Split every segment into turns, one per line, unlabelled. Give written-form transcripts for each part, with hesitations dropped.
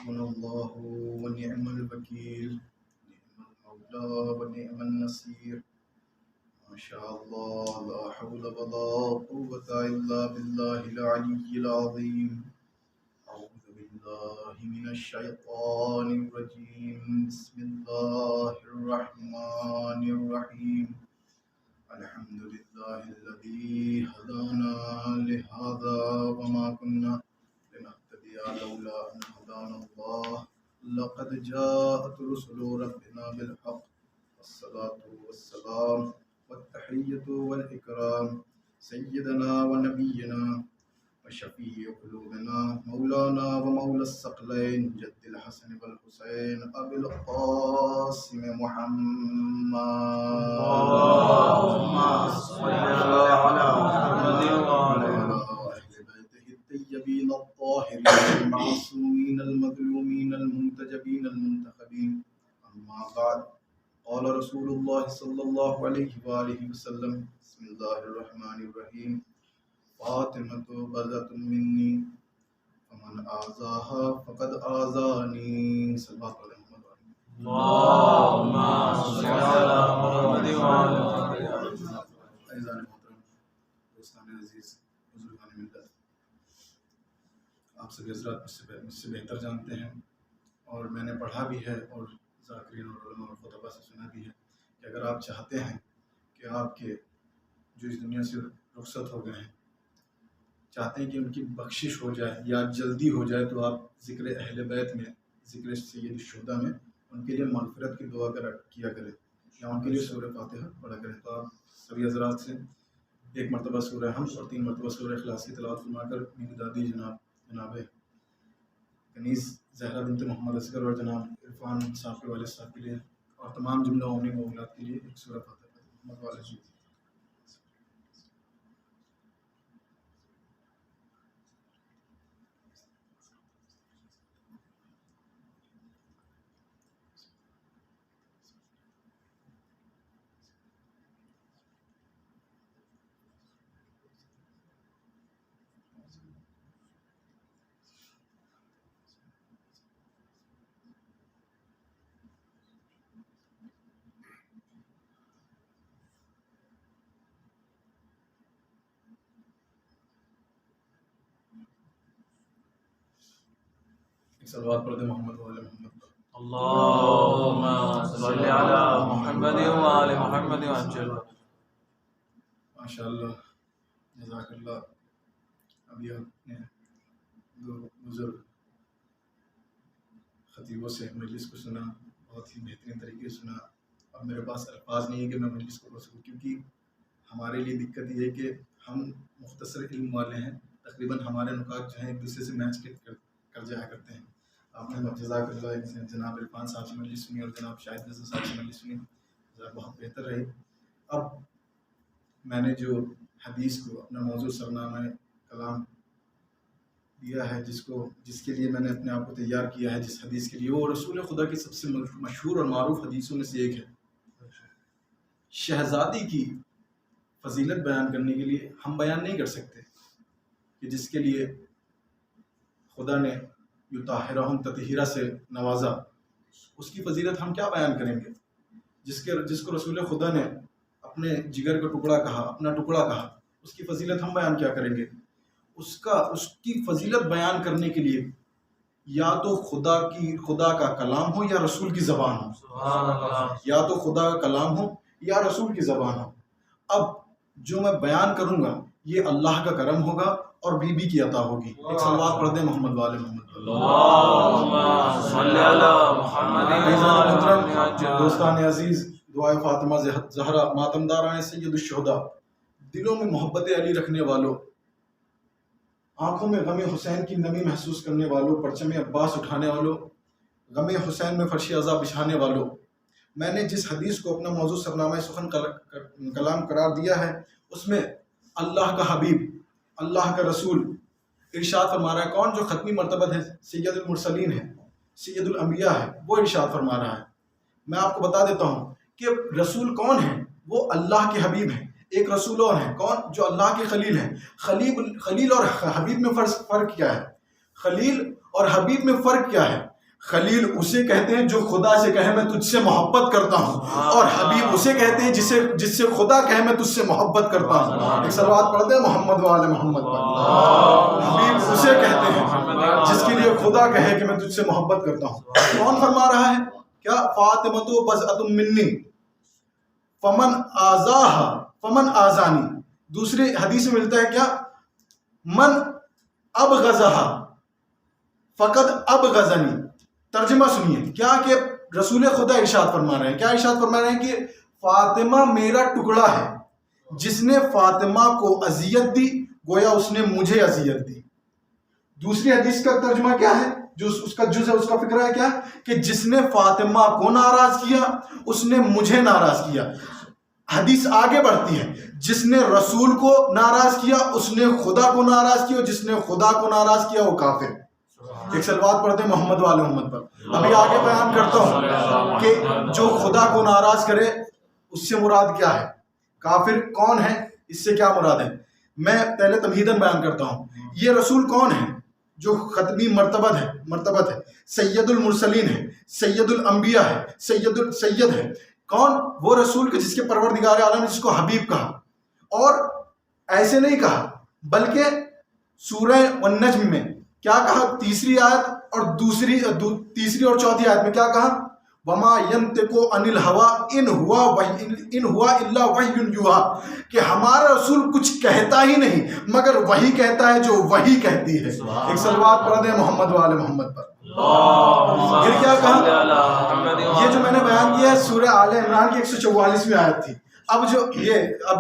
حسبنا الله ونعم الوكيل نعم المولى ونعم النصير ما شاء الله لا حول ولا قوة إلا بالله العلي العظيم أعوذ بالله من الشيطان الرجيم بسم الله الرحمن الرحيم الحمد لله الذي هدانا لهذا وما كنا لنهتدي لولا أن هدانا الله لقد جاءت رسل ربنا بالحق والصلاة والسلام والتحية والإكرام سيدنا ونبينا وشفيع قلوبنا مولانا ومولى الثقلين جد الحسن والحسين أبي القاسم محمد
اللهم صل على محمد وعلى
أهل بيته الطيبين الطاهرين المعصومين المظلومين المنتجبين المنتخبين أما بعد قال رسول الله صلى الله عليه وآله وسلم بسم الله الرحمن الرحيم فاطمة بضعة مني فمن آذاها فقد آذاني صلی اللہ علیہ وسلم.
اللهم صل على محمد وعلى
عزیزان محترم، دوستان عزیز، بزرگان ملت، آپ سب حضرات مجھ سے بہتر جانتے ہیں اور میں نے پڑھا بھی ہے اور ذاکرین اور علماء اور خطبہ سے سنا بھی ہے کہ اگر آپ چاہتے ہیں کہ آپ کے جو اس دنیا سے رخصت ہو گئے ہیں چاہتے ہیں کہ ان کی بخشش ہو جائے یا جلدی ہو جائے تو آپ ذکر اہل بیت میں، ذکر سید الشہداء میں ان کے لیے مغفرت کی دعا کیا کریں یا ان کے لیے سورہ فاتحہ پڑھا کریں. تو آپ سبھی حضرات سے ایک مرتبہ سورہ حمد اور 3 مرتبہ سورہ اخلاص کی تلاوت فرما کر میری دادی جناب کنیز زہرا بنت محمد اصغر اور جناب عرفان صاحب کے والد صاحب کے لیے اور تمام جملہ مومنین و اولاد کے لیے ایک سورہ فاتحہ محمد والد جی. صلوات پڑھ دیں محمد وعلی محمد.
اللهم صل على محمد وعلى محمد وعجل.
ماشاء اللہ، جزاک اللہ. ابھی آپ نے دو بزرگ خطیبوں سے مجلس کو سنا، بہت ہی بہترین طریقے سے سنا. اب میرے پاس الفاظ نہیں ہے کہ میں مجلس کو پڑھ سکوں، کیونکہ ہمارے لیے دقت یہ ہے کہ ہم مختصر علم والے ہیں. تقریباً ہمارے نکات جو ہیں ایک دوسرے سے میچ کر جایا کرتے ہیں. آپ نے جزاک اللہ جناب عرفان صاحب سے مجلس سنی اور جناب شاہد رضا صاحب سے مجلس سنی، بہت بہتر رہی. اب میں نے جو حدیث کو اپنا موضوع سرنامہ کلام دیا ہے، جس کے لیے میں نے اپنے آپ کو تیار کیا ہے، جس حدیث کے لیے، وہ رسول خدا کی سب سے مشہور اور معروف حدیثوں میں سے ایک ہے. شہزادی کی فضیلت بیان کرنے کے لیے ہم بیان نہیں کر سکتے کہ جس کے لیے خدا نے یطہرہم تطہیرہ سے نوازا، اس کی فضیلت ہم کیا بیان کریں گے؟ جس کو رسول خدا نے اپنے جگر کا ٹکڑا کہا، اپنا ٹکڑا کہا، اس کی فضیلت ہم بیان کیا کریں گے؟ اس کی فضیلت بیان کرنے کے لیے یا تو خدا کا کلام ہو یا رسول کی زبان ہو.
سبحان اللہ.
یا تو خدا کا کلام ہو یا رسول کی زبان ہو. اب جو میں بیان کروں گا یہ اللہ کا کرم ہوگا اور بی بی کی عطا ہوگی. ایک صلوات پڑھ دیں محمد والے محمد.
اللهم صل على محمد وعلى محمد.
دوستان عزیز، دعائے فاطمہ زہرا، ماتمداران سید الشہداء، دلوں میں محبت علی رکھنے والوں، آنکھوں میں غم حسین کی نمی محسوس کرنے والوں، پرچم عباس اٹھانے والوں، غم حسین میں فرش عزا بچھانے والوں، میں نے جس حدیث کو اپنا موضوع سرنامہ سخن کلام قرار دیا ہے اس میں اللہ کا حبیب، اللہ کا رسول ارشاد فرما رہا ہے. کون جو ختمی مرتبہ ہے، سید المرسلین ہے، سید الانبیاء ہے، وہ ارشاد فرما رہا ہے. میں آپ کو بتا دیتا ہوں کہ رسول کون ہے. وہ اللہ کے حبیب ہیں. ایک رسول اور ہیں، کون؟ جو اللہ کے خلیل ہیں. خلیل اور حبیب میں فرق کیا ہے؟ خلیل اور حبیب میں فرق کیا ہے؟ خلیل اسے کہتے ہیں جو خدا سے کہے میں تجھ سے محبت کرتا ہوں، اور حبیب اسے کہتے ہیں جس سے خدا کہے میں تجھ سے محبت کرتا ہوں۔ ایک صلوات پڑھتے ہیں محمد وآل محمد پر۔ حبیب اسے کہتے ہیں جس کے لیے خدا کہے کہ میں تجھ سے محبت کرتا ہوں۔ کون فرما رہا ہے؟ کیا فاطمۃ بضعۃ منی فمن آزاہا فمن آزانی۔ دوسری حدیث میں ملتا ہے کیا؟ من ابغضہا فقد ابغضنی۔ ترجمہ سنیے کیا کہ رسول خدا ارشاد فرما رہے ہیں، کیا ارشاد فرما رہے ہیں کہ فاطمہ میرا ٹکڑا ہے، جس نے فاطمہ کو اذیت دی گویا اس نے مجھے اذیت دی۔ دوسری حدیث کا ترجمہ کیا ہے؟ جو اس کا جز ہے، اس کا فکرہ ہے کیا کہ جس نے فاطمہ کو ناراض کیا اس نے مجھے ناراض کیا۔ حدیث آگے بڑھتی ہے، جس نے رسول کو ناراض کیا اس نے خدا کو ناراض کیا، اور جس نے خدا کو ناراض کیا وہ کافر۔ ایک صلوات پڑھتے ہیں محمد وآل محمد پر۔ ابھی آگے بیان کرتا ہوں کہ جو خدا کو ناراض کرے اس سے مراد کیا ہے، کافر کون ہے، اس سے کیا مراد ہے۔ میں پہلے تمہیداً بیان کرتا ہوں، یہ رسول کون ہے جو ختمی مرتبت ہے، سید المرسلین ہے، سید الانبیاء ہے، سید ہے۔ کون؟ وہ رسول کے جس کے پروردگار عالم نے جس کو حبیب کہا، اور ایسے نہیں کہا بلکہ سورہ النجم میں کیا کہا، تیسری آیت اور تیسری اور چوتھی آیت میں کیا کہا، وما ينطق عن الهوى ان هو الا وحی یوحی، کہ ہمارا رسول کچھ کہتا ہی نہیں مگر وہی کہتا ہے جو وہی کہتی ہے۔ ایک صلوات پڑھ دیں محمد وآل محمد پر۔ پھر کیا کہا، یہ جو میں نے بیان کیا ہے سورہ آل عمران کی 144ویں آیت تھی۔ اب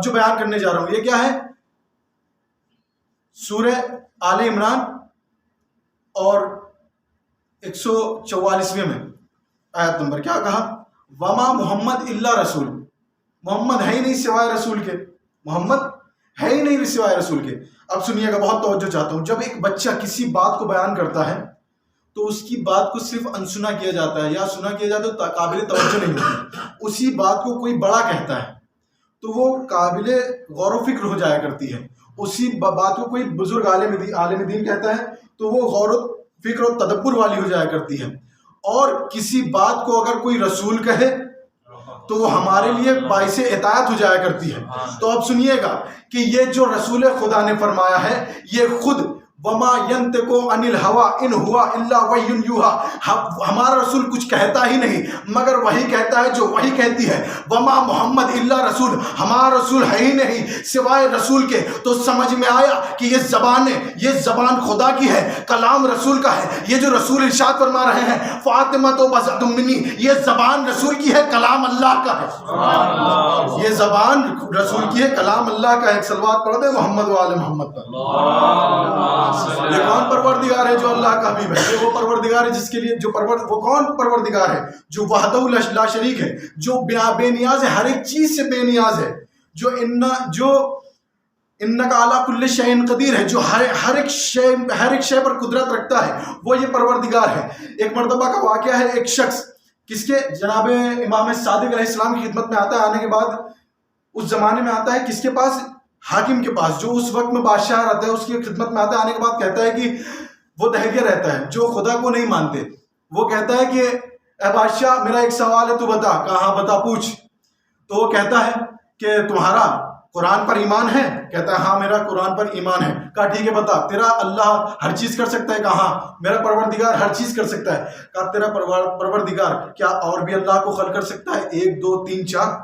جو بیان کرنے جا رہا ہوں یہ کیا ہے، سورہ آل عمران اور 144ویں میں آیت نمبر کیا کہا، وما محمد الا رسول، محمد ہے ہی نہیں سوائے رسول کے، محمد ہے ہی نہیں سوائے رسول کے۔ اب سنیے گا، بہت توجہ چاہتا ہوں، جب ایک بچہ کسی بات کو بیان کرتا ہے تو اس کی بات کو صرف انسنا کیا جاتا ہے یا سنا کیا جاتا ہے تو قابل توجہ نہیں ہوتی۔ اسی بات کو کوئی بڑا کہتا ہے تو وہ قابل غور و فکر ہو جایا کرتی ہے۔ اسی بات کو کوئی بزرگ عالم دین کہتا ہے تو وہ غور و فکر و تدبر والی ہو جایا کرتی ہے۔ اور کسی بات کو اگر کوئی رسول کہے تو وہ ہمارے لیے باعث اطاعت ہو جایا کرتی ہے۔ تو اب سنیے گا کہ یہ جو رسول خدا نے فرمایا ہے یہ خود وما ينطق عن الهوى ان هو الا وحی یوحی، ہمارا رسول کچھ کہتا ہی نہیں مگر وہی کہتا ہے جو وہی کہتی ہے۔ وما محمد الا رسول، ہمارا رسول ہے ہی نہیں سوائے رسول کے۔ تو سمجھ میں آیا کہ یہ زبان خدا کی ہے، کلام رسول کا ہے۔ یہ جو رسول ارشاد فرما رہے ہیں فاطمۃ بضعۃ منی، یہ زبان رسول کی ہے، کلام اللہ کا ہے۔ یہ زبان رسول کی ہے، کلام اللہ کا ہے۔ ایک صلوات پڑھ دیں محمد وآل محمد پر۔ یہ کون پروردگار ہے جو اللہ کا حبیب ہے؟ وہ پروردگار ہے جس کے لیے وہ کون پروردگار ہے جو وحدہ لا شریک ہے، جو بے نیاز ہے، ہر ایک چیز سے بے نیاز ہے، جو انک علی کل شیء قدیر ہے، جو ہر ایک شے پر قدرت رکھتا ہے، وہ یہ پروردگار ہے۔ ایک مرتبہ کا واقعہ ہے، ایک شخص کس کے جناب امام صادق علیہ السلام کی خدمت میں آتا ہے، آنے کے بعد اس زمانے میں آتا ہے کس کے پاس، حاکم کے پاس، جو اس وقت میں بادشاہ رہتا ہے، اس کی خدمت میں آتا ہے۔ آنے کے بعد کہتا ہے کہ وہ دہریہ رہتا ہے جو خدا کو نہیں مانتے، وہ کہتا ہے کہ اے بادشاہ میرا ایک سوال ہے، تو بتا۔ کہاں بتا، پوچھ۔ تو وہ کہتا ہے کہ تمہارا قرآن پر ایمان ہے؟ کہتا ہے ہاں میرا قرآن پر ایمان ہے۔ کہا ٹھیک ہے بتا، تیرا اللہ ہر چیز کر سکتا ہے؟ کہا ہاں میرا پروردگار ہر چیز کر سکتا ہے۔ کہا تیرا پروردگار کیا اور بھی اللہ کو خلق کر سکتا ہے؟ 1 2 3 4،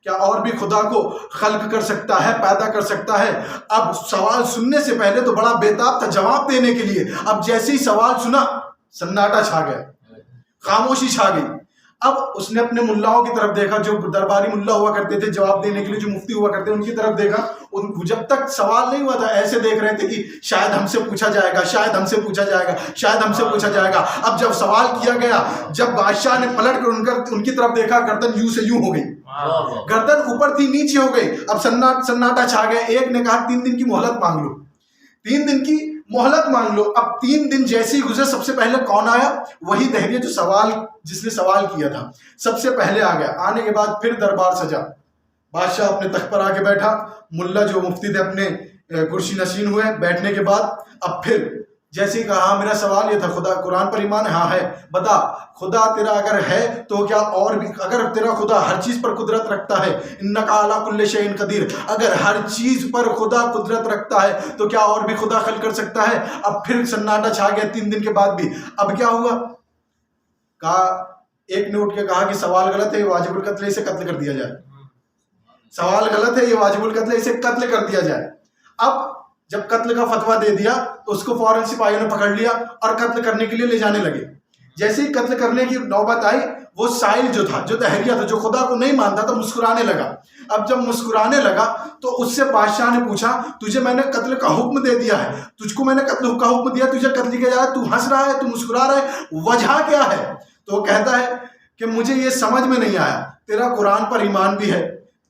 کیا اور بھی خدا کو خلق کر سکتا ہے، پیدا کر سکتا ہے؟ اب سوال سننے سے پہلے تو بڑا بےتاب تھا جواب دینے کے لیے، اب جیسے ہی سوال سنا سناٹا چھا گیا، خاموشی چھا گئی۔ اب اس نے اپنے ملاؤں کی طرف دیکھا، جو درباری ملا ہوا کرتے تھے جواب دینے کے لیے، جو مفتی ہوا کرتے ان کی طرف دیکھا۔ جب تک سوال نہیں ہوا تھا ایسے دیکھ رہے تھے کہ شاید ہم سے پوچھا جائے گا، شاید ہم سے پوچھا جائے گا، شاید ہم سے پوچھا جائے گا۔ اب جب سوال کیا گیا، جب بادشاہ نے پلٹ کر ان کی طرف دیکھا، گردن یوں سے یوں ہو گئی، گردن اوپر تھی نیچے ہو گئی۔ اب سناٹا چھا گیا۔ ایک نے کہا 3 دن کی مہلت مانگ لو، 3 دن کی مہلت مانگ لو۔ اب 3 دن جیسے ہی گزرے، سب سے پہلے کون آیا؟ وہی دہریہ جس نے سوال کیا تھا، سب سے پہلے آ گیا۔ آنے کے بعد پھر دربار سجا، بادشاہ اپنے تخت پر آ کے بیٹھا، ملا جو مفتی تھے اپنے کرسی نشین ہوئے۔ بیٹھنے کے بعد اب پھر جیسے ہی کہا میرا سوال یہ تھا خدا قرآن پر ایمان ہاں ہے، بتا خدا تیرا اگر ہے تو کیا اور بھی، اگر تیرا خدا ہر چیز پر قدرت رکھتا ہے، انک علی کل شیء قدیر، اگر ہر چیز پر خدا قدرت رکھتا ہے تو کیا اور بھی خدا خلق کر سکتا ہے؟ اب پھر سناٹا چھا گیا 3 دن کے بعد بھی. اب کیا ہوا؟ کہا ایک نے اٹھ کے کہا کہ سوال غلط ہے، یہ واجب القتل ہے، اسے قتل کر دیا جائے. سوال غلط ہے، یہ واجب القتل ہے، اسے قتل کر دیا جائے. اب جب قتل کا فتویٰ دے دیا تو اس کو فوراً سپاہیوں نے پکڑ لیا اور قتل کرنے کے لیے لے جانے لگے. جیسے ہی قتل کرنے کی نوبت آئی، وہ سائل جو تھا، جو دہریہ تھا، جو خدا کو نہیں مانتا تھا، مسکرانے لگا. اب جب مسکرانے لگا تو اس سے بادشاہ نے پوچھا تجھے میں نے قتل کا حکم دے دیا ہے، تجھ کو میں نے قتل کا حکم دیا، تجھے قتل کیا جائے، تو ہنس رہا ہے، تو مسکرا رہا ہے، وجہ کیا ہے؟ تو وہ کہتا ہے کہ مجھے یہ سمجھ میں نہیں آیا، تیرا قرآن پر ایمان بھی ہے،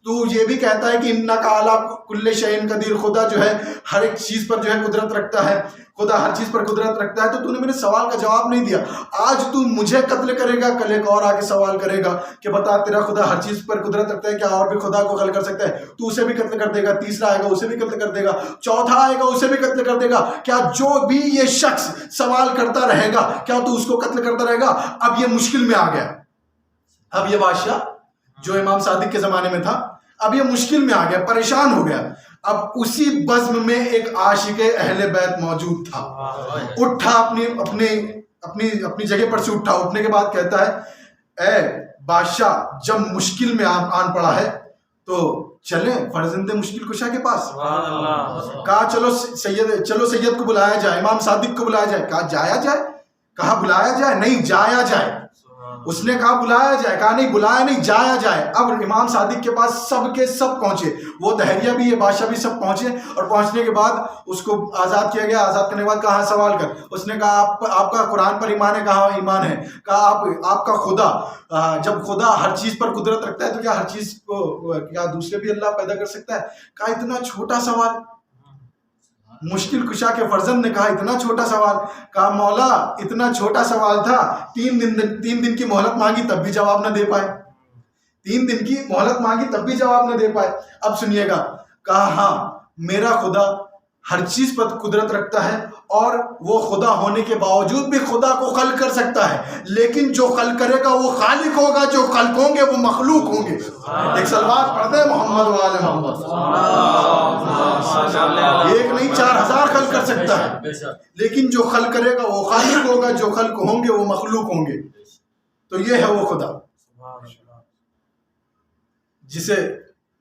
تو یہ بھی کہتا ہے کہ انک علی کل شیء قدیر، خدا جو ہے ہر ایک چیز پر جو ہے قدرت رکھتا ہے، خدا ہر چیز پر قدرت رکھتا ہے، تو نے میرے سوال کا جواب نہیں دیا. آج تو مجھے قتل کرے گا، کل ایک اور آ کے سوال کرے گا کہ بتا تیرا خدا ہر چیز پر قدرت رکھتا ہے، کیا اور بھی خدا کو قتل کر سکتا ہے؟ تو اسے بھی قتل کر دے گا. تیسرا آئے گا، اسے بھی قتل کر دے گا. چوتھا آئے گا، اسے بھی قتل کر دے گا. کیا جو بھی یہ شخص سوال کرتا رہے گا کیا تو اس کو قتل کرتا رہے گا؟ اب یہ مشکل میں آ گیا. اب یہ بادشاہ جو امام صادق کے زمانے میں تھا، اب یہ مشکل میں آ گیا، پریشان ہو گیا. اب اسی بزم میں ایک عاشق اہل بیت موجود تھا. اٹھا اپنی جگہ پر سے اٹھا. اٹھنے کے بعد کہتا ہے اے بادشاہ، جب مشکل میں آن پڑا ہے تو چلیں فرزند مشکل کشا کے پاس. کہا چلو سید کو بلایا جائے، امام صادق کو بلایا جائے. کہا جایا جائے؟ کہا بلایا جائے؟ نہیں، جایا جائے. اس نے کہا بلایا جائے، کہا نہیں بلایا نہیں، جایا جائے. اب امام صادق کے پاس سب کے سب پہنچے، وہ دہریہ بھی، یہ بادشاہ بھی سب پہنچے. اور پہنچنے کے بعد اس کو آزاد کیا گیا. آزاد کرنے کے بعد کہا سوال کر. اس نے کہا آپ کا قرآن پر ایمان ہے؟ کہا ایمان ہے. کہا آپ کا خدا، جب خدا ہر چیز پر قدرت رکھتا ہے تو کیا ہر چیز کو کیا دوسرے بھی اللہ پیدا کر سکتا ہے؟ کہا اتنا چھوٹا سوال. مشکل کشا کے فرزند نے کہا اتنا چھوٹا سوال. کہا مولا اتنا چھوٹا سوال تھا، 3 دن کی مہلت مانگی تب بھی جواب نہ دے پائے. 3 دن کی مہلت مانگی تب بھی جواب نہ دے پائے. اب سنیے گا. کہا ہاں میرا خدا ہر چیز پر قدرت رکھتا ہے اور وہ خدا ہونے کے باوجود بھی خدا کو خلق کر سکتا ہے، لیکن جو خلق کرے گا وہ خالق ہوگا، جو خلق ہوں گے وہ مخلوق ہوں گے. ایک صلوات پڑھتے ہیں محمد وآل محمد. ایک نہیں 4000 خلق کر سکتا ہے، لیکن جو خلق کرے گا وہ خالق ہوگا، جو خلق ہوں گے وہ مخلوق ہوں گے. تو یہ ہے وہ خدا جسے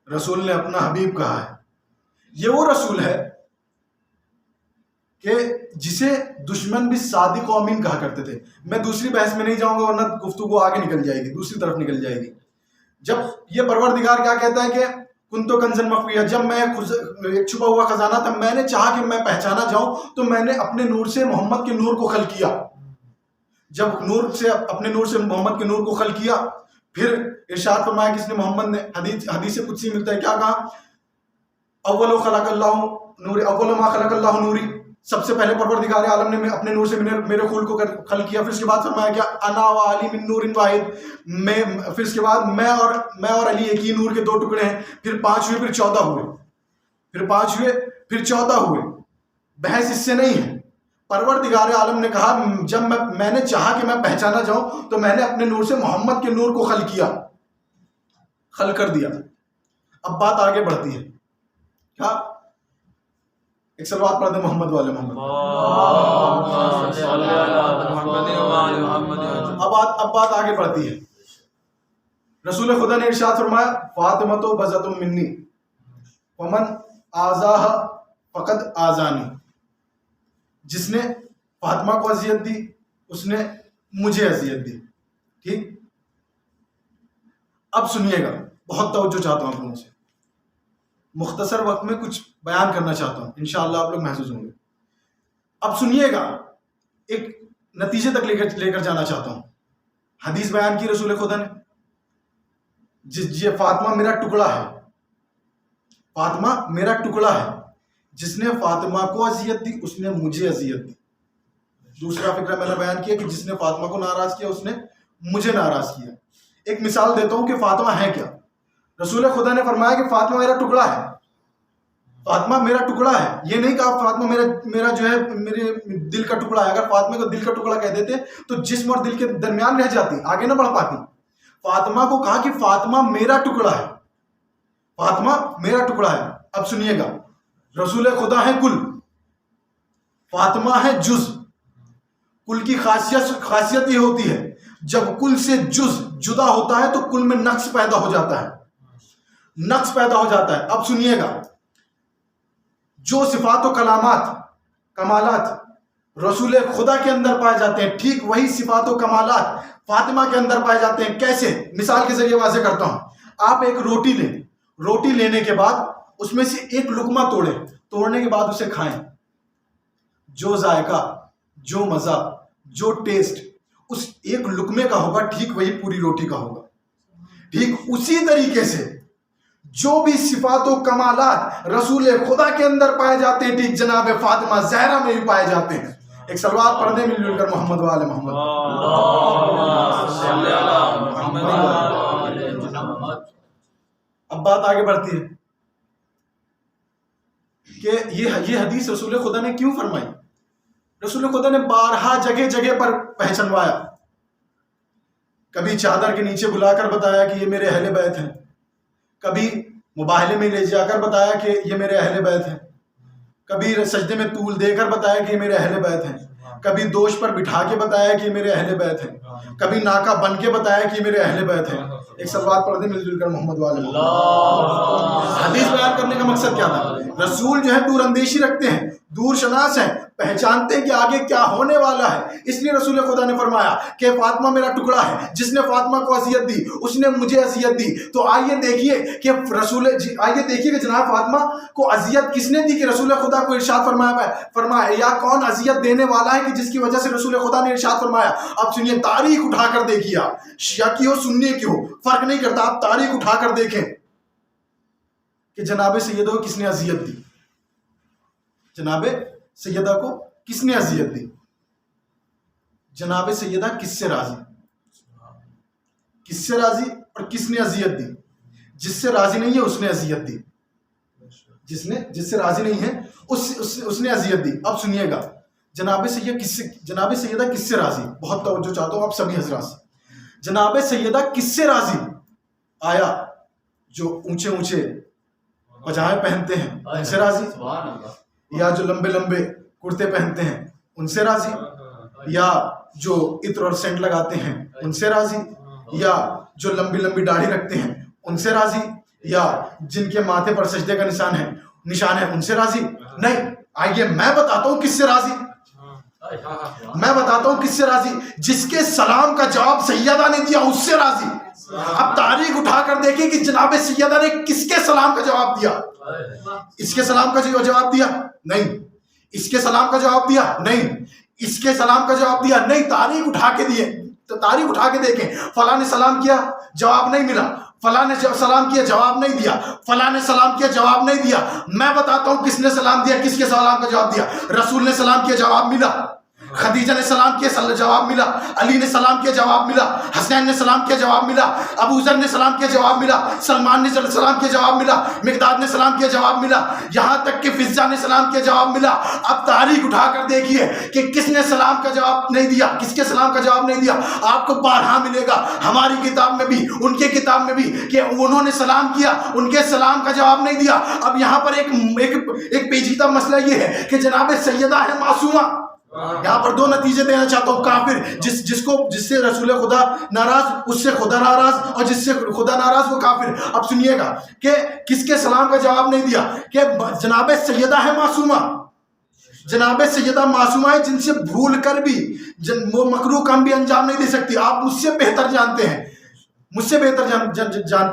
رسول نے اپنا حبیب کہا ہے. یہ وہ رسول ہے کہ جسے دشمن بھی صادق و امین کہا کرتے تھے. میں دوسری بحث میں نہیں جاؤں گا ورنہ گفتگو آگے نکل جائے گی، دوسری طرف نکل جائے گی. جب یہ پروردگار کیا کہتا ہے کہ کنتو کنزن مخفیہ، جب میں ایک چھپا ہوا خزانہ تھا، میں نے چاہا کہ میں پہچانا جاؤں تو میں نے اپنے نور سے محمد کے نور کو خلق کیا. جب اپنے نور سے محمد کے نور کو خلق کیا، پھر ارشاد فرمایا کس نے؟ محمد نے. حدیث قدسی ملتا ہے، کیا کہا؟ اول خلق اللہ نوری، اول ما خلق اللہ نوری، سب سے پہلے پروردگار عالم نے اپنے نور سے میرے خول کو خلق کیا. پھر اس کے بعد فرمایا کیا؟ انا و علی من نور واحد، پھر اس کے بعد میں اور علی ایک ہی نور کے 2 ٹکڑے ہیں. پھر 5 ہوئے، پھر 14 ہوئے، پھر 5 ہوئے، پھر 14 ہوئے. بحث اس سے نہیں ہے. پروردگار عالم نے کہا جب میں نے چاہا کہ میں پہچانا جاؤں تو میں نے اپنے نور سے محمد کے نور کو خلق کیا، خلق کر دیا. اب بات آگے بڑھتی ہے. کیا؟ ایک صلوات پڑھ دیں محمد والے محمد. اب بات آگے بڑھتی ہے. رسول خدا نے ارشاد فرمایا فاطمہ تو بزۃ منی ومن آذاہ فقد آذانی. جس نے فاطمہ کو اذیت دی اس نے مجھے اذیت دی. ٹھیک، اب سنیے گا، بہت توجہ چاہتا ہوں آپ لوگوں سے. مختصر وقت میں کچھ بیان کرنا چاہتا ہوں، انشاءاللہ آپ لوگ محظوظ ہوں گے. اب سنیے گا، ایک نتیجے تک لے کر جانا چاہتا ہوں. حدیث بیان کی رسول خدا نے، یہ فاطمہ میرا ٹکڑا ہے، فاطمہ میرا ٹکڑا ہے. جس نے فاطمہ کو اذیت دی اس نے مجھے اذیت دی. دوسرا فکرہ میں نے بیان کیا کہ جس نے فاطمہ کو ناراض کیا اس نے مجھے ناراض کیا. ایک مثال دیتا ہوں کہ فاطمہ ہے کیا. رسول خدا نے فرمایا کہ فاطمہ میرا ٹکڑا ہے. فاطمہ میرا ٹکڑا ہے، یہ نہیں کہا فاطمہ میرا جو ہے میرے دل کا ٹکڑا ہے. اگر فاطمہ کو دل کا ٹکڑا کہہ دیتے تو جسم اور دل کے درمیان رہ جاتی، آگے نہ بڑھ پاتی. فاطمہ کو کہا کہ فاطمہ میرا ٹکڑا ہے، فاطمہ میرا ٹکڑا ہے. اب سنیے گا، رسول خدا ہے کل، فاطمہ ہے جز. کل کی خاصیت یہ ہوتی ہے جب کل سے جز جدا ہوتا ہے تو کل میں نقص پیدا ہو جاتا ہے، نقص پیدا ہو جاتا ہے. اب سنیے گا، جو صفات و کمالات رسول خدا کے اندر پائے جاتے ہیں، ٹھیک وہی صفات و کمالات فاطمہ کے اندر پائے جاتے ہیں. کیسے؟ مثال کے ذریعے واضح کرتا ہوں. آپ ایک روٹی لیں، روٹی لینے کے بعد اس میں سے ایک لقمہ توڑنے کے بعد اسے کھائیں. جو ذائقہ، جو مزہ، جو ٹیسٹ اس ایک لقمے کا ہوگا، ٹھیک وہی پوری روٹی کا ہوگا. ٹھیک اسی طریقے سے جو بھی صفات و کمالات رسول خدا کے اندر پائے جاتے ہیں، ٹھیک جناب فاطمہ زہرا میں بھی پائے جاتے ہیں. ایک صلوات پڑھ دیں مل جل کر محمد وآل محمد. اب بات آگے بڑھتی ہے کہ یہ حدیث رسول خدا نے کیوں فرمائی. رسول خدا نے بارہا جگہ جگہ پر پہچنوایا. کبھی چادر کے نیچے بلا کر بتایا کہ یہ میرے اہل بیت ہیں، کبھی مباہلے میں لے جا کر بتایا کہ یہ میرے اہل بیت ہیں، کبھی سجدے میں طول دے کر بتایا کہ یہ میرے اہل بیت ہیں، کبھی دوش پر بٹھا کے بتایا کہ یہ میرے اہل بیت ہیں، کبھی ناکا بن کے بتایا کہ یہ میرے اہل بیت ہیں. ایک صلوات پڑھ دیں مل جل کر محمد والے. حدیث بیان کرنے کا مقصد کیا تھا؟ رسول جو ہے دور اندیشی رکھتے ہیں، دور شناس ہیں، پہچانتے ہیں کہ آگے کیا ہونے والا ہے. اس لیے رسول خدا نے فرمایا کہ فاطمہ میرا ٹکڑا ہے. جس نے فاطمہ کو اذیت دی اس نے مجھے اذیت دی. تو آئیے دیکھیے کہ جناب فاطمہ کو اذیت کس نے دی کہ رسول خدا کو ارشاد فرمایا یا کون اذیت دینے والا ہے کہ جس کی وجہ سے رسول خدا نے ارشاد فرمایا. اب سنیے، تاریخ اٹھا کر دیکھیے، آپ شیعہ کی ہو سنی کی ہو فرق نہیں کرتا، آپ تاریخ اٹھا کر دیکھیں کہ جناب سیدہ کو کس نے اذیت دی. جناب سیدہ کو کس نے اذیت دی؟ جناب سیدہ کس سے راضی؟ کس سے راضی اور کس نے اذیت دی؟ جس سے راضی نہیں ہے اس نے اذیت دی، جس سے راضی نہیں ہے اس نے اذیت دی. اب سنیے گا، جناب سیدہ کس سے راضی؟ بہت توجہ چاہتا ہوں آپ سبھی حضرات سے. جناب سیدہ کس سے راضی؟ آیا جو اونچے اونچے پجامے پہنتے ہیں ان سے راضی، یا جو لمبے لمبے کرتے پہنتے ہیں ان سے راضی، یا جو عطر اور سینٹ لگاتے ہیں ان سے راضی، یا جو لمبی لمبی داڑھی رکھتے ہیں ان سے راضی، یا جن کے ماتھے پر سجدے کا نشان ہے ان سے راضی؟ نہیں. آئیے میں بتاتا ہوں کس سے راضی. میں بتاتا ہوں کس سے راضی. جس کے سلام کا جواب سیدہ نے دیا اس سے راضی. اب تاریخ اٹھا کر دیکھیں کہ جناب سیدہ نے کس کے سلام کا جواب دیا. اس کے سلام کا جواب دیا؟ نہیں. اس کے سلام کا جواب دیا؟ نہیں. اس کے سلام کا جواب دیا؟ نہیں. تاریخ اٹھا کے دیکھیں، فلاں نے سلام کیا جواب نہیں ملا، فلاں نے سلام کیا جواب نہیں دیا، فلاں نے سلام کیا جواب نہیں دیا. میں بتاتا ہوں کس نے سلام دیا، کس کے سلام کا جواب دیا. رسول نے سلام کیا جواب ملا، خدیجہ نے سلام کیا جواب ملا، علی نے سلام کیا جواب ملا، حسین نے سلام کیا جواب ملا، ابو ذر نے سلام کیا جواب ملا، سلمان نے سلام کیا جواب ملا، مقداد نے سلام کیا جواب ملا، یہاں تک کہ فضہ نے سلام کیا جواب ملا. اب تاریخ اٹھا کر دیکھیے کہ کس نے سلام کا جواب نہیں دیا، کس کے سلام کا جواب نہیں دیا. آپ کو بارہا ملے گا ہماری کتاب میں بھی ان کے کتاب میں بھی کہ انہوں نے سلام کیا، ان کے سلام کا جواب نہیں دیا. اب یہاں پر ایک پیچیدہ مسئلہ یہ ہے کہ جناب سیدہ ہے معصومہ. یہاں پر دو نتیجے دینا چاہتا ہوں. کافر جس سے رسول خدا ناراض اس سے خدا ناراض، اور جس سے خدا ناراض وہ کافر. اب سنیے گا کہ کس کے سلام کا جواب نہیں دیا کہ جناب سیدہ ہے معصومہ. جناب سیدہ معصومہ ہے جن سے بھول کر بھی وہ مکروہ کام بھی انجام نہیں دے سکتی. آپ مجھ سے بہتر جانتے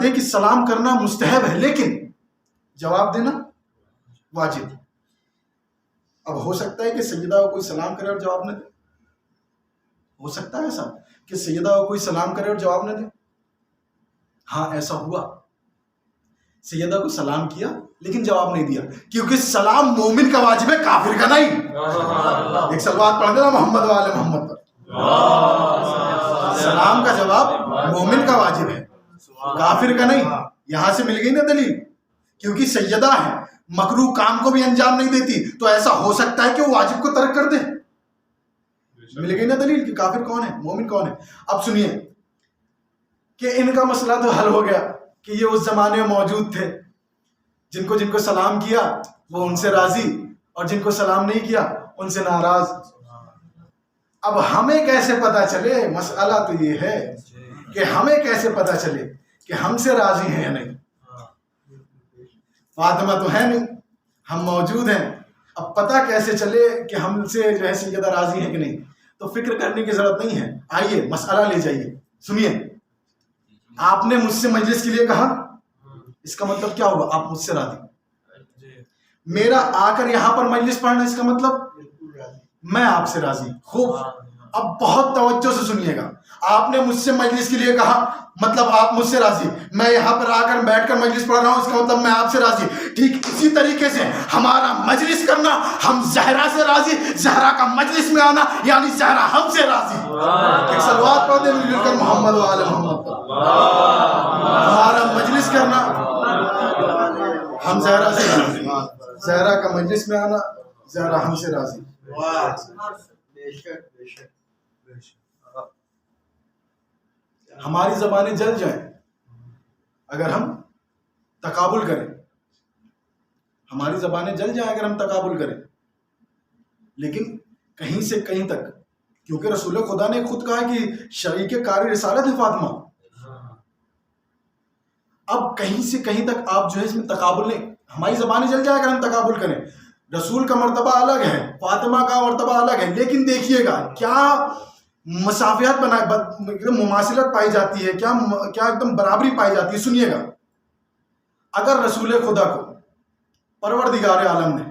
ہیں کہ سلام کرنا مستحب ہے لیکن جواب دینا واجب. اب ہو سکتا ہے کہ سیدہ کو کوئی سلام کرے اور جواب نہ دے. ہو سکتا ہے ایسا کہ سیدہ کو کوئی سلام کرے اور جواب نہ دے. ہاں ایسا ہوا، سیدہ کو سلام کیا لیکن جواب نہیں دیا، کیونکہ سلام مومن کا واجب ہے، کافر کا نہیں. ایک صلوات پڑھ دینا محمد والے محمد پر. سلام کا جواب مومن کا واجب ہے، کافر کا نہیں. یہاں سے مل گئی نا دلیل، کیونکہ سیدہ ہے مکروہ کام کو بھی انجام نہیں دیتی، تو ایسا ہو سکتا ہے کہ وہ واجب کو ترک کر دے؟ مل گئی نا دلیل کہ کافر کون ہے، مومن کون ہے۔ اب سنیے کہ ان کا مسئلہ تو حل ہو گیا کہ یہ اس زمانے میں موجود تھے، جن کو سلام کیا وہ ان سے راضی، اور جن کو سلام نہیں کیا ان سے ناراض۔ اب ہمیں کیسے پتا چلے، مسئلہ تو یہ ہے کہ ہمیں کیسے پتا چلے کہ ہم سے راضی ہیں یا نہیں؟ فاطمہ تو ہے نہیں، ہم موجود ہیں، اب پتہ کیسے چلے کہ ہم سے جو ہے سیدہ راضی ہیں کہ نہیں؟ تو فکر کرنے کی ضرورت نہیں ہے، آئیے مسئلہ لے جائیے۔ سنیے، آپ نے مجھ سے مجلس کے لیے کہا، اس کا مطلب کیا ہوا؟ آپ مجھ سے راضی۔ میرا آ کر یہاں پر مجلس پڑھنا، اس کا مطلب میں آپ سے راضی۔ خوب، اب بہت توجہ سے سنیے گا۔ آپ نے مجھ سے مجلس کے لیے کہا، مطلب آپ مجھ سے راضی۔ میں یہاں پر آ کر بیٹھ کر مجلس پڑھ رہا ہوں، اس کا مطلب میں آپ سے راضی۔ ٹھیک اسی طریقے سے ہمارا مجلس کرنا، ہم زہرا سے راضی، زہرا کا مجلس میں آنا یعنی زہرا ہم سے راضی۔ ایک صلوات پڑھ دیں مل کر محمد و آل محمد پر۔ ہمارا مجلس کرنا، ہم زہرا سے راضی، زہرا کا مجلس میں آنا، زہرا ہم سے راضی۔ ہماری زبانیں جل جائیں اگر ہم تقابل کریں، ہماری زبانیں جل جائیں اگر ہم تقابل کریں، لیکن کہیں سے کہیں تک، کیونکہ رسول خدا نے خود کہا کہ شریک کاری رسالت ہے فاطمہ۔ اب کہیں سے کہیں تک آپ جو ہے اس میں تقابل نہیں، ہماری زبانیں جل جائیں اگر ہم تقابل کریں۔ رسول کا مرتبہ الگ ہے، فاطمہ کا مرتبہ الگ ہے، لیکن دیکھیے گا کیا مساویت مماثلت پائی جاتی ہے، کیا ایک دم برابری پائی جاتی ہے۔ سنیے گا، اگر رسول خدا کو پروردگار عالم نے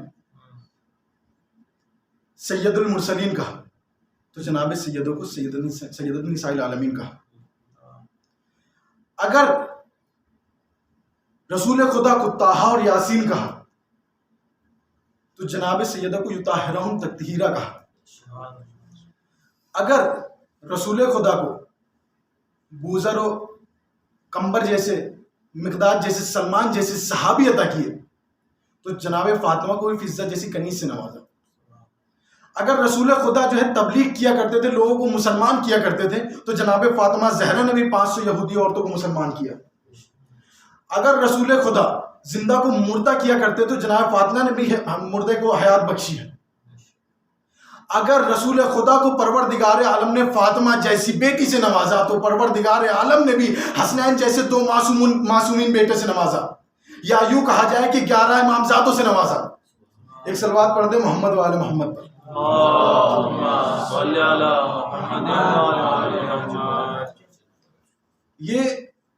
سید المرسلین کہا تو جناب سیدوں کو سید النساء العالمین کہا۔ اگر رسول خدا کو طٰہٰ اور یاسین کہا تو جناب سیدہ کو یطہرہم تطہیرا کہا۔ اگر رسول خدا کو بوذر و کمبر جیسے، مقداد جیسے، سلمان جیسے صحابی عطا کیے تو جناب فاطمہ کو بھی فضہ جیسی کنیز سے نوازا۔ اگر رسول خدا جو ہے تبلیغ کیا کرتے تھے، لوگوں کو مسلمان کیا کرتے تھے، تو جناب فاطمہ زہرا نے بھی 500 یہودی عورتوں کو مسلمان کیا۔ اگر رسول خدا زندہ کو مردہ کیا کرتے تو جناب فاطمہ نے بھی مردے کو حیات بخشی ہے۔ اگر رسول خدا کو پروردگار عالم نے فاطمہ جیسی بیٹی سے نوازا تو پروردگار عالم نے بھی حسنین جیسے 2 معصومین بیٹے سے نوازا، یا یوں کہا جائے کہ 11 امامزادوں سے نوازا۔ ایک صلوات پڑھ دیں محمد و آل محمد پر۔ یہ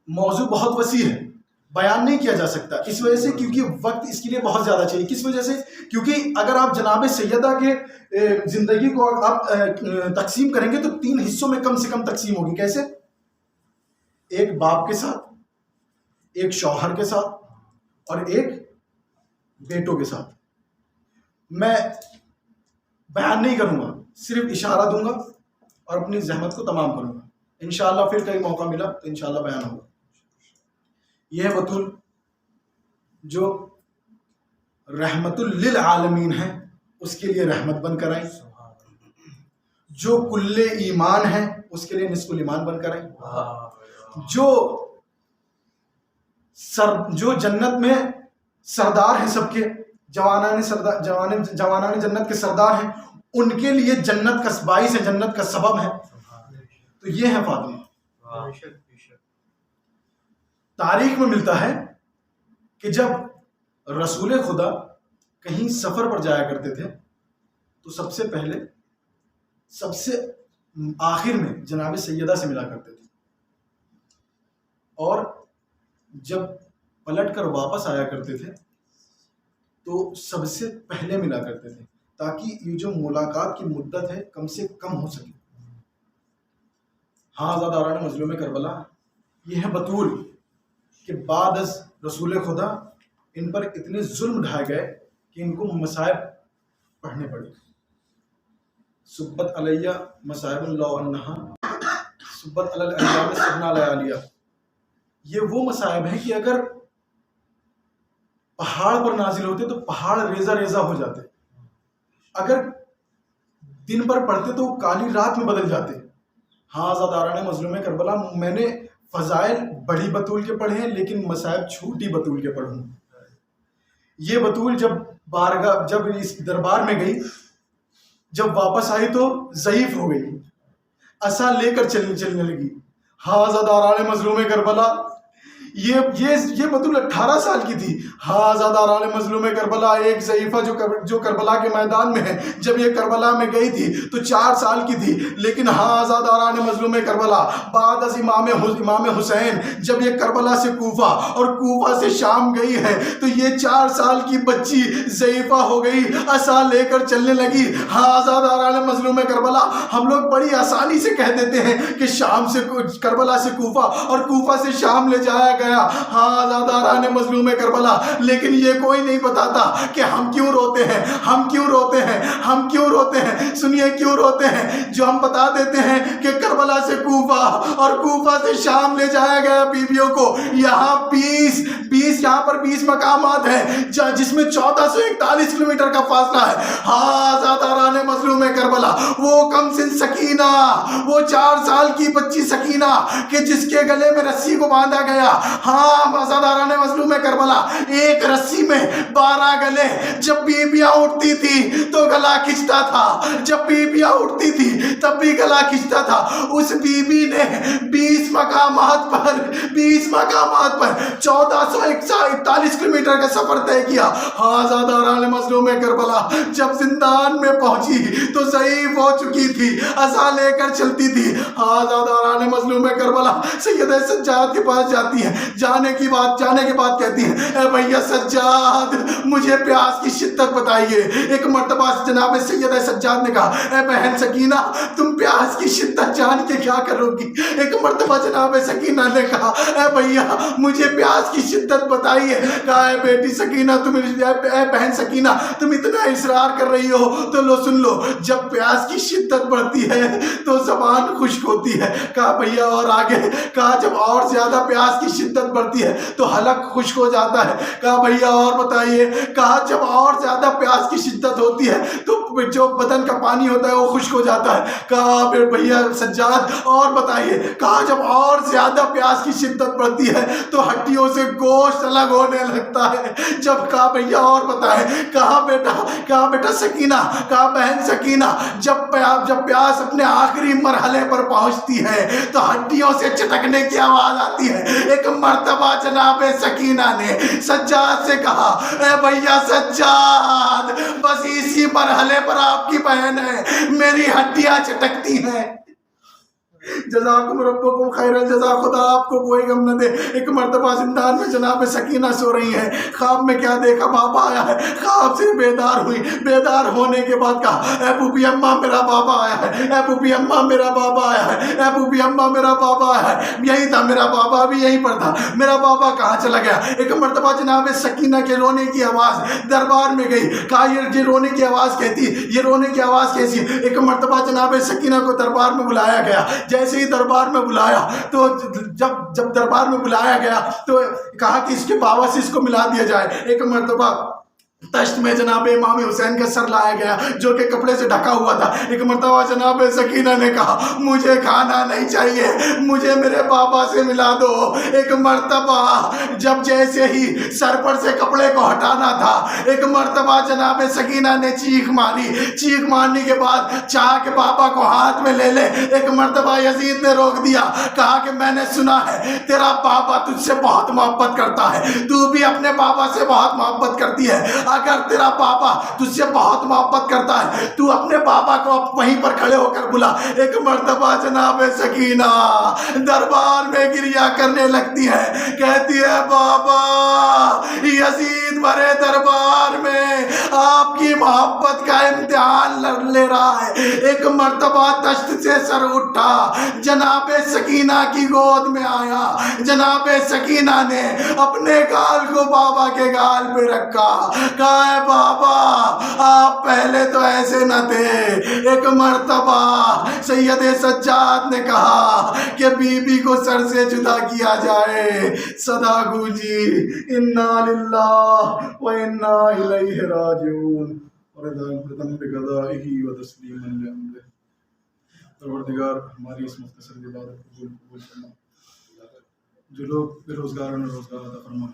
موضوع بہت وسیع ہے، بیان نہیں کیا جا سکتا، اس وجہ سے کیونکہ وقت اس کے لیے بہت زیادہ چاہیے۔ کس وجہ سے؟ کیونکہ اگر آپ جناب سیدہ کے زندگی کو آپ تقسیم کریں گے تو 3 حصوں میں کم سے کم تقسیم ہوگی۔ کیسے؟ ایک باپ کے ساتھ، ایک شوہر کے ساتھ، اور ایک بیٹوں کے ساتھ۔ میں بیان نہیں کروں گا، صرف اشارہ دوں گا اور اپنی زحمت کو تمام کروں گا۔ انشاءاللہ پھر کہیں موقع ملا تو انشاءاللہ بیان ہوگا۔ یہ بطول جو رحمت للعالمین ہے، اس کے لیے رحمت بن کر آئیں، جو کل ایمان ہے اس کے لیے نصف الایمان بن کر آئیں، جو جنت میں سردار ہیں، سب کے جوانان جنت کے سردار ہیں، ان کے لیے جنت کا باعث ہے، جنت کا سبب ہے۔ تو یہ ہے فاطمہ۔ تاریخ میں ملتا ہے کہ جب رسول خدا کہیں سفر پر جایا کرتے تھے تو سب سے پہلے، سب سے آخر میں جناب سیدہ سے ملا کرتے تھے، اور جب پلٹ کر واپس آیا کرتے تھے تو سب سے پہلے ملا کرتے تھے، تاکہ یہ جو ملاقات کی مدت ہے کم سے کم ہو سکے۔ ہاں آزاداران مظلوم کربلا، یہ ہے بطول کہ بعد از رسول خدا ان پر اتنے ظلم ڈھائے گئے کہ ان کو مصائب پڑھنے پڑے۔ سبت علیہ مصائب اللہ عنہا، سبت علی الایام سبنا علیہ، یہ وہ مصائب ہیں کہ اگر پہاڑ پر نازل ہوتے تو پہاڑ ریزہ ریزہ ہو جاتے، اگر دن پر پڑھتے تو وہ کالی رات میں بدل جاتے۔ ہاں عزاداران مظلوم کربلا، میں نے فضائل بڑی بطول کے پڑھے ہیں لیکن مصائب چھوٹی بطول کے پڑھوں۔ یہ بطول جب اس دربار میں گئی، جب واپس آئی تو ضعیف ہو گئی، عصا لے کر چلنے لگی۔ ہاں عزاداران مظلوم کربلا، یہ بطول 18 سال کی تھی۔ ہاں عزاداران مظلوم کربلا، ایک ضعیفہ جو کربلا کے میدان میں ہے، جب یہ کربلا میں گئی تھی تو 4 سال کی تھی، لیکن ہاں عزاداران مظلوم کربلا، بعد از امام حسین جب یہ کربلا سے کوفہ اور کوفہ سے شام گئی ہے تو یہ 4 سال کی بچی ضعیفہ ہو گئی، عصا لے کر چلنے لگی۔ ہاں عزاداران مظلوم کربلا، ہم لوگ بڑی آسانی سے کہہ دیتے ہیں کہ شام سے کربلا سے کوفہ اور کوفہ سے شام لے جایا گیا۔ ہاں عزاداران مظلوم کربلا، لیکن یہ کوئی نہیں بتاتا کہ ہم کیوں روتے ہیں، ہم کیوں روتے ہیں، ہم کیوں روتے ہیں۔ سنیے کیوں روتے ہیں، جو ہم بتا دیتے ہیں کہ کربلا سے کوفہ اور کوفہ سے شام لے جایا گیا بیویوں کو۔ یہاں 20 مقامات ہیں جس میں 1441 کلومیٹر کا فاصلہ ہے۔ ہاں عزاداران مظلوم کربلا، وہ کم سن سکینہ، وہ 4 سال کی بچی سکینہ کہ جس کے گلے میں رسی کو باندھا گیا۔ ہاں عزاداران مظلوم کربلا، ایک رسی میں 12 گلے۔ جب بیویاں اٹھتی تھی تو گلا کھچتا تھا، جب بیویاں اٹھتی تھی تب بھی گلا کھچتا تھا۔ اس بیوی نے 20 مقامات پر 1441 کلومیٹر کا سفر طے کیا۔ ہاں عزاداران مظلوم کربلا، جب زندان میں پہنچی تو ضعیف ہو چکی تھی، عصا لے کر چلتی تھی۔ ہاں عزاداران مظلوم کربلا، سید سجاد کے پاس جاتی ہے، جانے کے بعد کہتی ہے، اے بھیا سجاد، مجھے پیاس کی شدت بتائیے۔ ایک مرتبہ جناب سید سجاد نے کہا، اے بہن سکینہ، تم پیاس کی شدت جان کے کیا کرو گی؟ ایک مرتبہ جناب سکینہ نے کہا، اے بھیا مجھے پیاس کی شدت بتائیے۔ کہا، اے بیٹی سکینہ، اے بہن سکینہ، تم اتنا اصرار کر رہی ہو تو لو سن لو، جب پیاس کی شدت بڑھتی ہے تو زبان خشک ہوتی ہے۔ کہا بھیا اور آگے؟ کہا جب اور زیادہ پیاس کی شدت بڑھتی ہے تو حلق خشک ہو جاتا ہے۔ کہا بھیا اور بتائیے؟ کہا جب اور زیادہ پیاس کی شدت ہوتی ہے تو جو بدن کا پانی ہوتا ہے وہ خشک ہو جاتا ہے۔ کہا بھیا سجاد اور بتائیے؟ کہا جب اور زیادہ پیاس کی شدت بڑھتی ہے تو ہڈیوں سے گوشت الگ ہونے لگتا ہے۔ جب کہا بھیا اور بتائیں؟ کہا بیٹا سکینہ، کہا بہن سکینہ، جب پیاس اپنے آخری مرحلے پر پہنچتی ہے تو ہڈیوں سے چٹکنے کی آواز آتی ہے۔ ایک مرتبہ جناب سکینہ نے سجاد سے کہا، اے بھیا سجاد، بس اسی مرحلے پر آپ کی بہن ہے، میری ہڈیاں چٹکتی ہیں۔ جزاکم ربکم خیر الجزا، خدا آپ کو کوئی غم نہ دے۔ ایک مرتبہ زندان میں جناب سکینہ سو رہی ہیں، خواب میں کیا دیکھا؟ بابا آیا ہے، خواب سے بیدار ہوئی، بیدار ہونے کے بعد کہا، اے پھوپھی اماں میرا بابا آیا ہے، اے پھوپھی اماں میرا بابا آیا ہے، اے پھوپھی اماں میرا بابا آیا ہے۔ یہی تھا، میرا بابا بھی یہیں پر تھا، میرا بابا کہاں چلا گیا؟ ایک مرتبہ جناب سکینہ کے رونے کی آواز دربار میں گئی۔ کہا یہ رونے کی آواز کہتی، یہ رونے کی آواز کیسی؟ ایک مرتبہ جناب سکینہ کو دربار میں بلایا گیا۔ جیسے ہی دربار میں بلایا تو جب دربار میں بلایا گیا تو کہا کہ اس کے بابا سے اس کو ملا دیا جائے۔ ایک مرتبہ تشت میں جناب امام حسین کا سر لایا گیا جو کہ کپڑے سے ڈھکا ہوا تھا۔ ایک مرتبہ جناب سکینہ نے کہا، مجھے کھانا نہیں چاہیے، مجھے میرے بابا سے ملا دو۔ ایک مرتبہ جب جیسے ہی سر پر سے کپڑے کو ہٹانا تھا، ایک مرتبہ جناب سکینہ نے چیخ ماری۔ چیخ مارنے کے بعد چاہا کہ بابا کو ہاتھ میں لے لے۔ ایک مرتبہ یزید نے روک دیا، کہا کہ میں نے سنا ہے تیرا بابا تجھ سے بہت محبت کرتا ہے، تو بھی اپنے بابا سے بہت محبت کرتی ہے۔ اگر تیرا بابا تجھ سے بہت محبت کرتا ہے تو اپنے بابا کو وہیں پر کھڑے ہو کر بلا۔ ایک مرتبہ جناب سکینہ دربار میں گریہ کرنے لگتی ہے، کہتی ہے بابا یزید بھرے دربار میں آپ کی محبت کا امتحان لے رہا ہے۔ ایک مرتبہ تشت سے سر اٹھا، جناب سکینہ کی گود میں آیا، جناب سکینہ نے اپنے گال کو بابا کے گال پہ رکھا، کہا ہے بابا آپ پہلے تو ایسے نہ تھے۔ ایک مرتبہ سید سجاد نے کہا کہ بی بی کو سر سے جدا کیا جائے، صدا گونجی انا للہ و انا الیہ راجعون۔ اور ادم بقضائہ و تسلیما لامرہ۔ پروردگار ہماری اس مختصر عبادت کو قبول فرما، جو لوگ بے روزگار ہیں روزگار عطا فرما،